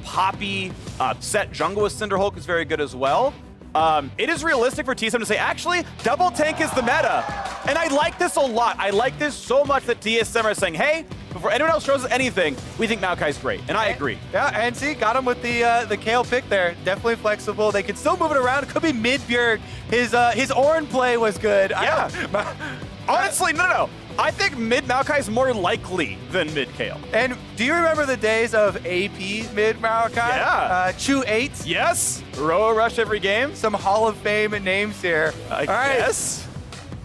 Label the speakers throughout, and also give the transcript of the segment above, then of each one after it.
Speaker 1: poppy set jungle with Cinderhulk is very good as well. It is realistic for TSM to say, actually, double tank is the meta. And I like this a lot. I like this so much that TSM are saying, hey, before anyone else shows us anything, we think Maokai's great. And I agree.
Speaker 2: Yeah, and see, got him with the Kayle pick there. Definitely flexible. They can still move it around. It could be mid-Bjerg. His Ornn play was good.
Speaker 1: Yeah. Honestly, no. I think mid Maokai is more likely than mid Kayle.
Speaker 2: And do you remember the days of AP mid Maokai?
Speaker 1: Yeah.
Speaker 2: Chu 8.
Speaker 1: Yes. Roa Rush every game.
Speaker 2: Some Hall of Fame names here.
Speaker 1: I guess.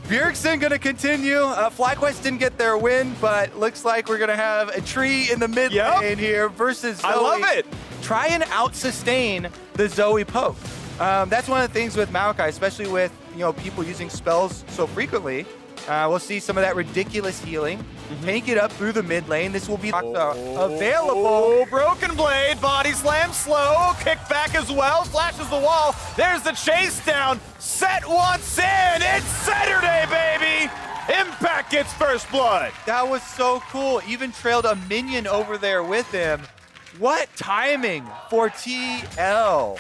Speaker 2: Bjergsen gonna continue. FlyQuest didn't get their win, but looks like we're gonna have a tree in the mid lane here versus Zoe.
Speaker 1: I love it.
Speaker 2: Try and out-sustain the Zoe poke. That's one of the things with Maokai, especially with people using spells so frequently. We'll see some of that ridiculous healing. Tank it up through the mid lane. This will be available.
Speaker 1: Oh, Broken Blade, body slam, slow, kick back as well, flashes the wall. There's the chase down. Set once in. It's Saturday, baby. Impact gets first blood.
Speaker 2: That was so cool. Even trailed a minion over there with him. What timing for TL.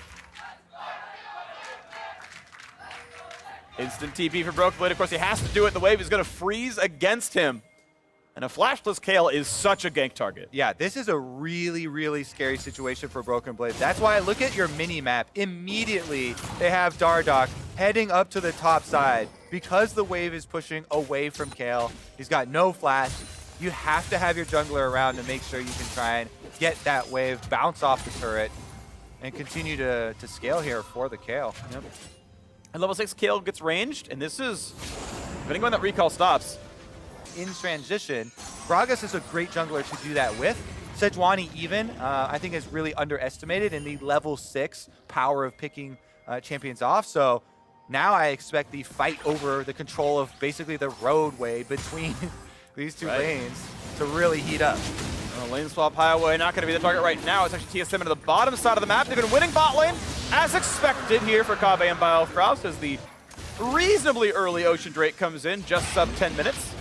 Speaker 1: Instant TP for Broken Blade. Of course, he has to do it. The wave is going to freeze against him. And a flashless Kayle is such a gank target.
Speaker 2: Yeah, this is a really, really scary situation for Broken Blade. That's why I look at your mini-map. Immediately, they have Dardoch heading up to the top side. Because the wave is pushing away from Kayle, he's got no flash. You have to have your jungler around to make sure you can try and get that wave, bounce off the turret, and continue to scale here for the Kayle.
Speaker 1: Yep. And level 6 Kayle gets ranged, and this is, depending on when that recall stops.
Speaker 2: In transition, Gragas is a great jungler to do that with. Sejuani even, I think is really underestimated in the level 6 power of picking champions off. So now I expect the fight over the control of basically the roadway between these two lanes to really heat up.
Speaker 1: Lane swap highway, not going to be the target right now. It's actually TSM into the bottom side of the map. They've been winning bot lane, as expected here for Cambia and Bifrost, as the reasonably early Ocean Drake comes in, just sub 10 minutes.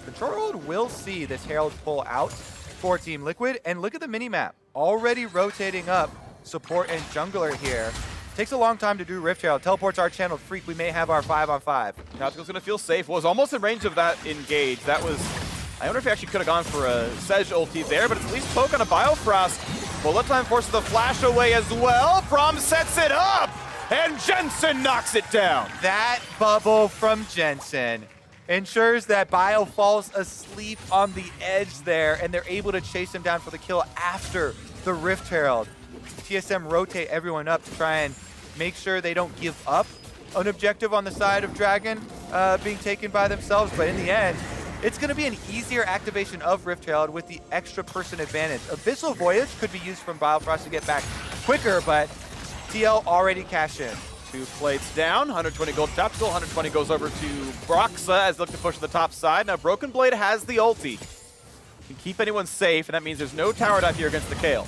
Speaker 2: Control World will see this Herald pull out for Team Liquid, and look at the mini-map. Already rotating up support and jungler here. Takes a long time to do Rift Herald. Teleports our channel Freak. We may have our 5-on-5.
Speaker 1: Tactical's going to feel safe. Was almost in range of that engage. That was... I wonder if he actually could have gone for a Sej ulti there, but it's at least poke on a Bifrost. Bullet time forces the flash away as well. Prom sets it up, and Jensen knocks it down.
Speaker 2: That bubble from Jensen ensures that Bio falls asleep on the edge there, and they're able to chase him down for the kill after the Rift Herald. TSM rotate everyone up to try and make sure they don't give up an objective on the side of Dragon being taken by themselves, but in the end, it's going to be an easier activation of Rift Herald with the extra person advantage. Abyssal Voyage could be used from Bifrost to get back quicker, but TL already cashed in.
Speaker 1: 2 plates down, 120 gold tactical, 120 goes over to Broxah as they look to push to the top side. Now Broken Blade has the ulti. Can keep anyone safe, and that means there's no tower dive here against the Kayle.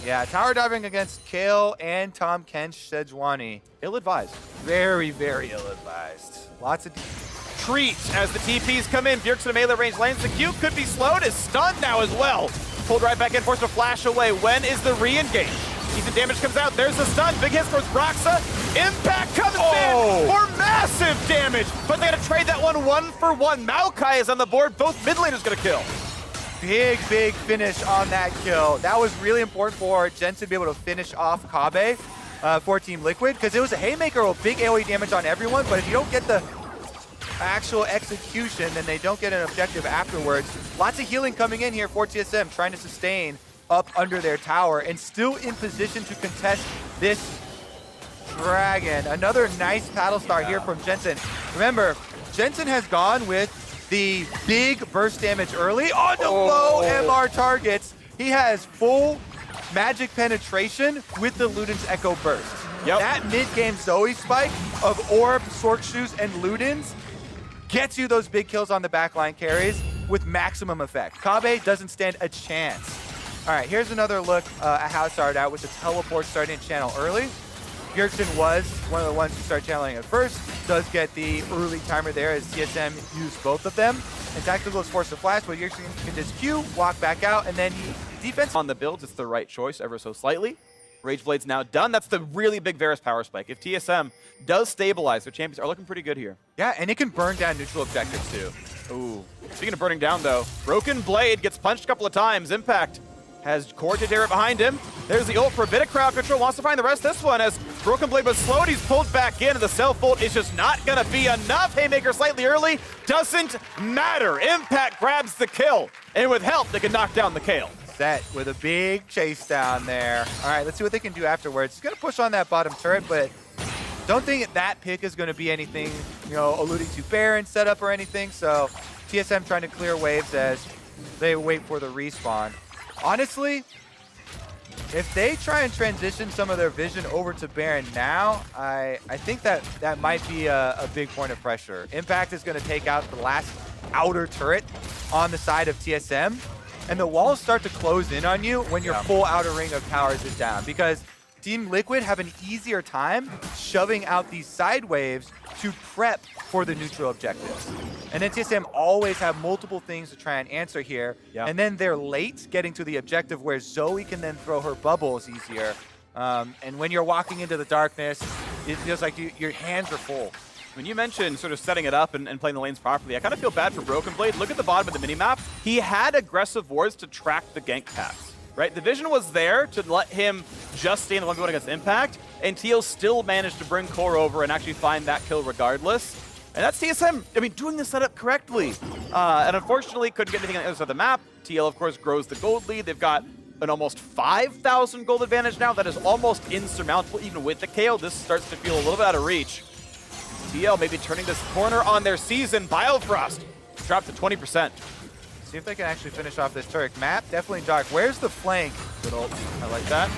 Speaker 2: Yeah, tower diving against Kayle and Tom Kench Sejuani.
Speaker 1: Ill-advised.
Speaker 2: Very, very ill-advised. Lots of...
Speaker 1: Treat as the TPs come in. Bjergsen melee range lanes. The Q could be slowed. Is stunned now as well. Pulled right back in, forced to flash away. When is the re-engage? Decent damage comes out. There's the stun. Big hits towards Broxah. Impact comes in for massive damage. But they got to trade that one for one. Maokai is on the board. Both mid laners going to kill.
Speaker 2: Big finish on that kill. That was really important for Jensen to be able to finish off Kabe for Team Liquid, because it was a haymaker with big AoE damage on everyone, but if you don't get the actual execution, then they don't get an objective afterwards. Lots of healing coming in here for TSM, trying to sustain up under their tower and still in position to contest this Dragon. Another nice paddle star here from Jensen. Remember, Jensen has gone with the big burst damage early on the low MR targets. He has full magic penetration with the Luden's Echo Burst. That mid-game Zoe spike of Orb, Sork Shoes, and Ludens gets you those big kills on the backline carries with maximum effect. Kabe doesn't stand a chance. All right, here's another look at how it started out with the teleport starting channel early. Bjergsen was one of the ones who started channeling at first, does get the early timer there as TSM used both of them. And Tactical is forced to flash, but Bjergsen can just Q, walk back out, and then defense.
Speaker 1: On the builds, it's the right choice ever so slightly. Rage Blade's now done. That's the really big Varus power spike. If TSM does stabilize, their champions are looking pretty good here.
Speaker 2: Yeah, and it can burn down neutral objectives too.
Speaker 1: Ooh. Speaking of burning down, though, Broken Blade gets punched a couple of times. Impact has Core Jadera behind him. There's the ult for a bit of crowd control. Wants to find the rest of this one as Broken Blade was slowed. He's pulled back in, and the self ult is just not going to be enough. Haymaker slightly early. Doesn't matter. Impact grabs the kill. And with help, they can knock down the Kale.
Speaker 2: Set with a big chase down there. All right, let's see what they can do afterwards. He's going to push on that bottom turret, but don't think that pick is going to be anything, alluding to Baron setup or anything. So TSM trying to clear waves as they wait for the respawn. Honestly, if they try and transition some of their vision over to Baron now, I think that might be a big point of pressure. Impact is going to take out the last outer turret on the side of TSM, and the walls start to close in on you when your full outer ring of towers is down, because Team Liquid have an easier time shoving out these side waves to prep for the neutral objectives. And then TSM always have multiple things to try and answer here. And then they're late getting to the objective where Zoe can then throw her bubbles easier. And when you're walking into the darkness, it feels like your hands are full.
Speaker 1: When you mentioned sort of setting it up and playing the lanes properly, I kind of feel bad for Broken Blade. Look at the bottom of the minimap. He had aggressive wards to track the gank paths, right? The vision was there to let him just stay in the 1v1 against Impact, and TL still managed to bring Core over and actually find that kill regardless. And that's TSM, doing the setup correctly. And unfortunately, couldn't get anything on the other side of the map. TL, of course, grows the gold lead. They've got an almost 5,000 gold advantage now. That is almost insurmountable, even with the KO. This starts to feel a little bit out of reach. TL maybe turning this corner on their season. Biofrost dropped to 20%.
Speaker 2: See if they can actually finish off this turret. Map definitely dark. Where's the flank?
Speaker 1: Good ult. I like that.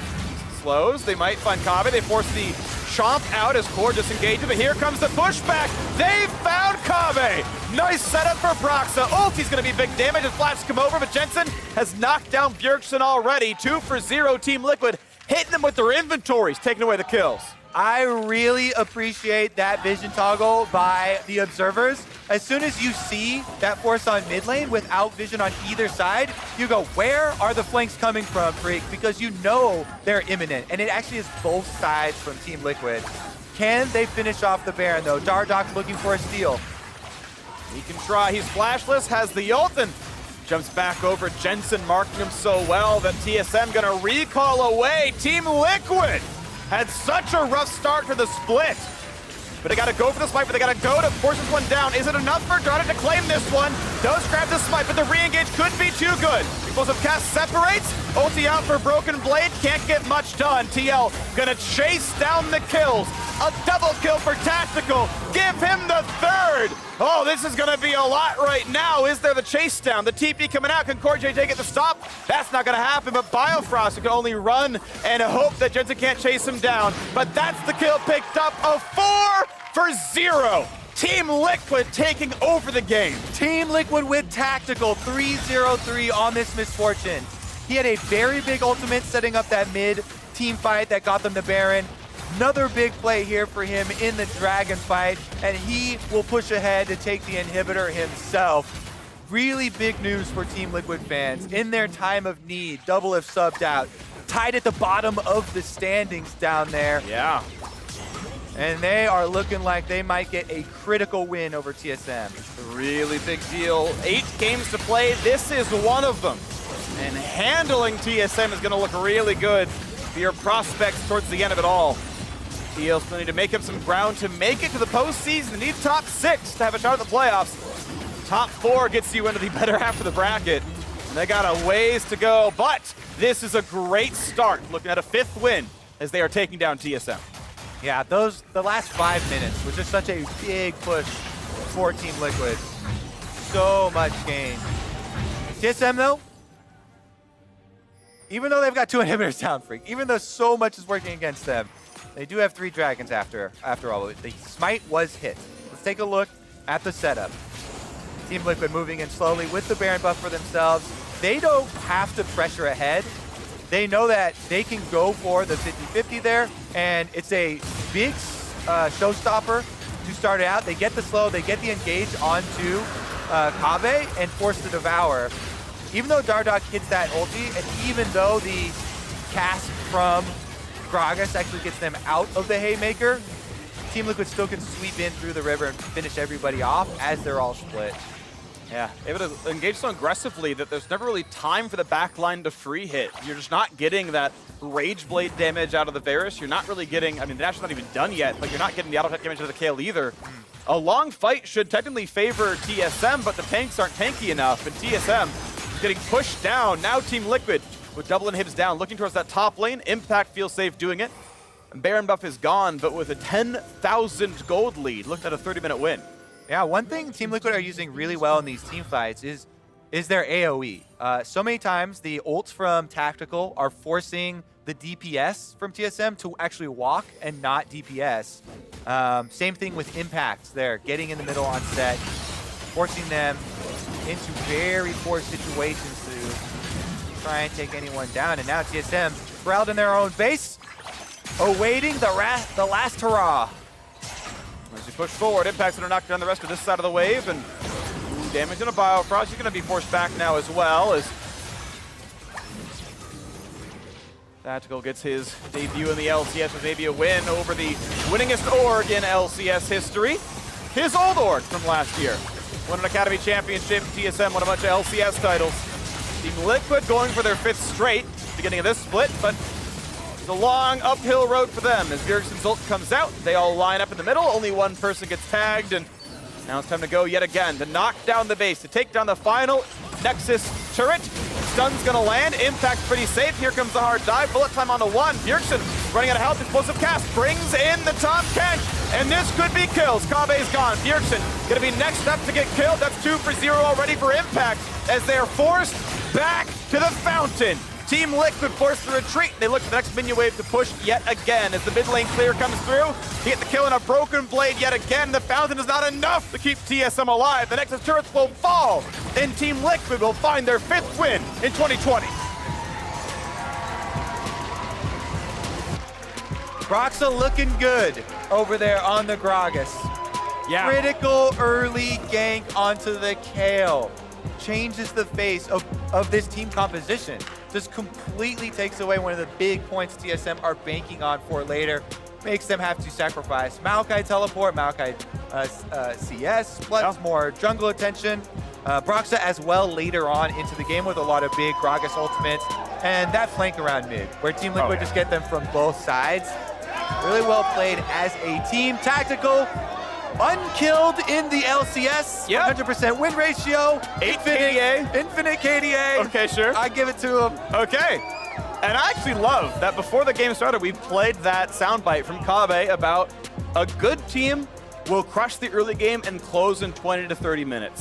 Speaker 1: Slows. They might find Cambia. They force the Chomp out as Core disengages, but here comes the pushback. They found Cambia. Nice setup for Broxah. Ulti's going to be big damage as Flash come over, but Jensen has knocked down Bjergsen already. 2 for 0 Team Liquid, hitting them with their inventories, taking away the kills.
Speaker 2: I really appreciate that vision toggle by the observers. As soon as you see that force on mid lane without vision on either side, you go, where are the flanks coming from, Freak? Because you know they're imminent. And it actually is both sides from Team Liquid. Can they finish off the Baron, though? Dardoch looking for a steal.
Speaker 1: He can try. He's flashless, has the ult, and jumps back over. Jensen marking him so well that TSM going to recall away. Team Liquid had such a rough start to the split. But they got to go for the smite, but they got to go to force this one down. Is it enough for Dardoch to claim this one? Does grab the smite, but the re-engage could be too good. Explosive cast separates. Ulti out for Broken Blade. Can't get much done. TL gonna chase down the kills. A double kill for Tactical. Give him the third. Oh, this is gonna be a lot right now. Is there the chase down? The TP coming out. Can Core JJ get the stop? That's not gonna happen, but Biofrost can only run and hope that Jensen can't chase him down. But that's the kill picked up of 4 for 0. Team Liquid taking over the game.
Speaker 2: Team Liquid with Tactical, 3-0-3 on this Misfortune. He had a very big ultimate setting up that mid team fight that got them the Baron. Another big play here for him in the Dragon fight, and he will push ahead to take the inhibitor himself. Really big news for Team Liquid fans. In their time of need, Double if subbed out. Tied at the bottom of the standings down there.
Speaker 1: Yeah.
Speaker 2: And they are looking like they might get a critical win over TSM.
Speaker 1: Really big deal. 8 games to play. This is one of them. And handling TSM is going to look really good for your prospects towards the end of it all. TL still need to make up some ground to make it to the postseason. They need top 6 to have a shot at the playoffs. Top 4 gets you into the better half of the bracket. And they got a ways to go, but this is a great start. Looking at a 5th win as they are taking down TSM.
Speaker 2: Yeah, the last 5 minutes was just such a big push for Team Liquid. So much gain. TSM though, even though they've got 2 inhibitors down, Freak, even though so much is working against them, they do have 3 dragons after all. The smite was hit. Let's take a look at the setup. Team Liquid moving in slowly with the Baron buff for themselves. They don't have to pressure ahead. They know that they can go for the 50-50 there, and it's a big showstopper to start it out. They get the slow, they get the engage onto Cambia and force the devour. Even though Dardoch hits that ulti, and even though the cast from Gragas actually gets them out of the Haymaker, Team Liquid still can sweep in through the river and finish everybody off as they're all split.
Speaker 1: Yeah, able to engage so aggressively that there's never really time for the backline to free hit. You're just not getting that Rage Blade damage out of the Varus. You're not really getting, I mean, the Dash is not even done yet, but you're not getting the auto-attack damage out of the Kayle either. A long fight should technically favor TSM, but the tanks aren't tanky enough, and TSM is getting pushed down. Now Team Liquid with double inhibs down, looking towards that top lane. Impact feels safe doing it. And Baron buff is gone, but with a 10,000 gold lead, looking at a 30-minute win.
Speaker 2: Yeah, one thing Team Liquid are using really well in these team fights is their AoE. So many times the ults from Tactical are forcing the DPS from TSM to actually walk and not DPS. Same thing with Impacts there, getting in the middle on set, forcing them into very poor situations to try and take anyone down. And now TSM corralled in their own base, awaiting the last hurrah.
Speaker 1: As you push forward, Impact's gonna knock down the rest of this side of the wave, and damage on a Biofrost. He's gonna be forced back now as well, as Tactical gets his debut in the LCS with maybe a win over the winningest org in LCS history. His old org from last year. Won an Academy Championship, TSM won a bunch of LCS titles. Team Liquid going for their 5th straight, beginning of this split, but it's a long uphill road for them. As Bjergsen's ult comes out, they all line up in the middle, only one person gets tagged, and now it's time to go yet again to knock down the base, to take down the final Nexus turret. Stun's gonna land, Impact's pretty safe. Here comes the hard dive, bullet time on the 1. Bjergsen running out of health, explosive cast, brings in the top catch, and this could be kills. Kambe's gone, Bjergsen gonna be next up to get killed. That's 2 for 0 already for Impact, as they are forced back to the fountain. Team Liquid forced to retreat. They look to the next minion wave to push yet again as the mid lane clear comes through. He hit the kill in a broken blade yet again. The fountain is not enough to keep TSM alive. The Nexus turrets will fall, and Team Liquid will find their 5th win in 2020.
Speaker 2: Broxah looking good over there on the Gragas.
Speaker 1: Yeah.
Speaker 2: Critical early gank onto the Kayle. Changes the face of this team composition. Just completely takes away one of the big points TSM are banking on for later. Makes them have to sacrifice Maokai teleport, Maokai CS, plus more jungle attention. Broxah as well later on into the game with a lot of big Gragas ultimates. And that flank around mid, where Team Liquid just get them from both sides. Really well played as a team. Tactical, unkilled in the LCS.
Speaker 1: Yep.
Speaker 2: 100% win ratio.
Speaker 1: 8 KDA.
Speaker 2: Infinite KDA.
Speaker 1: Okay, sure.
Speaker 2: I give it to him.
Speaker 1: Okay. And I actually love that before the game started, we played that soundbite from Cambia about a good team will crush the early game and close in 20 to 30 minutes.